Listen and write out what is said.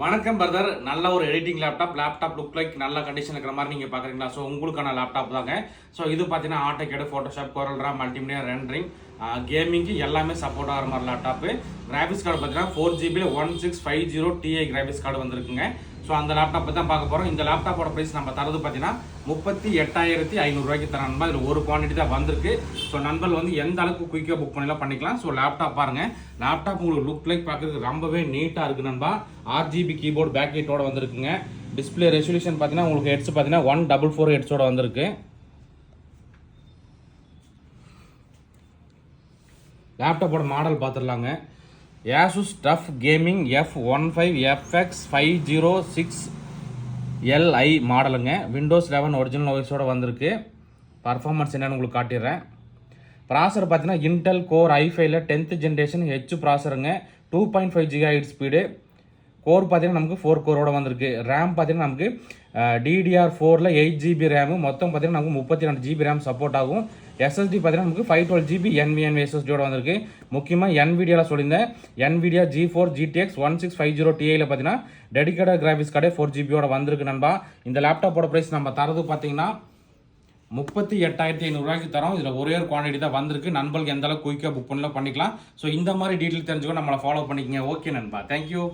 வணக்கம் பிரதர். நல்ல ஒரு எடிட்டிங் லேப்டாப் லுக் லைக் நல்ல கண்டிஷன் இருக்கிற மாதிரி நீங்கள் பார்க்குறீங்களா? ஸோ உங்களுக்கான லேப்டாப் தாங்க. ஸோ இது பார்த்தீங்கன்னா AutoCAD, Photoshop, COREL, multimedia, rendering, gaming எல்லாமே சப்போர்ட் ஆகிற மாதிரி லேப்டாப்பு. கிராபிக்ஸ் கார்டு பார்த்தீங்கன்னா 4GB 1650 Ti கிராபிக்ஸ் கார்டு வந்திருக்குங்க. ஸோ அந்த லேப்டாப் தான் பார்க்க போகிறோம். இந்த லேப்டாப்போட ப்ரைஸ் நம்ம தரது பார்த்தீங்கன்னா 38,500 தர நண்பா. இதில் ஒரு குவான்டிட்டி தான் வந்திருக்கு. ஸோ நண்பர்கள் வந்து எந்த அளவுக்கு குயிக்காக புக் பண்ணலாம் பண்ணிக்கலாம். ஸோ லேப்டாப் பாருங்கள். லேப்டாப் உங்களுக்கு லுக் லைக் பார்க்குறதுக்கு ரொம்பவே நீட்டாக இருக்குது நண்பா. RGB கீபோர்டு பேக்லைட்டோட வந்திருக்குங்க. டிஸ்பிளே ரெசல்யூஷன் பார்த்தீங்கன்னா உங்களுக்கு ஹெட்ஸ் பார்த்தீங்கன்னா 144 ஹெட்ஸோட வந்திருக்கு. லேப்டாப்போட model பார்த்துடலாங்க. ASUS TUF Gaming F15FX506Li மாடலுங்க. விண்டோஸ் 11 ஒரிஜினல் ஓஎஸோட வந்திருக்கு. பர்ஃபார்மன்ஸ் என்னன்னு உங்களுக்கு காட்டிடுறேன். ப்ராசர் பார்த்தீங்கன்னா இன்டெல் கோர் i5ல 10th ஜென்ரேஷன் ஹெச் ப்ராசருங்க. 2.5 GHz ஸ்பீடு. கோர் பார்த்தீங்கன்னா நமக்கு 4 கோரோட வந்திருக்கு. ரேம் பார்த்தீங்கன்னா நமக்கு DDR4ல 8GB ரேமு. மொத்தம் பார்த்தீங்கன்னா நமக்கு 32 GB ரேம் சப்போர்ட் ஆகும். SSD பார்த்தீங்கன்னா நமக்கு 512 GB Nvme SSDயோட வந்திருக்கு. முக்கியமாக NVIDIAவில் சொல்லியிருந்தேன். NVIDIA GeForce GTX 1650 Tiயில் பார்த்தீங்கன்னா டெடிகேட்டட் கிராபிக்ஸ் கார்டே 4GBயோட வந்திருக்கு நண்பா. இந்த லேப்டாப்போட ப்ரைஸ் நம்ம தரது பார்த்தீங்கன்னா 38,500 தரோம். இதில் ஒரே ஒரு குவான்டிட்டி தான் வந்திருக்கு. நண்பர்களுக்கு எந்த அளவுக்கு குயிக்காக புக் பண்ணலாம் பண்ணிக்கலாம். ஸோ இந்த மாதிரி டீட்டெயில் தெரிஞ்சுக்கோ நம்மளை ஃபாலோ பண்ணிக்கங்க. ஓகே நண்பா, தேங்க்யூ.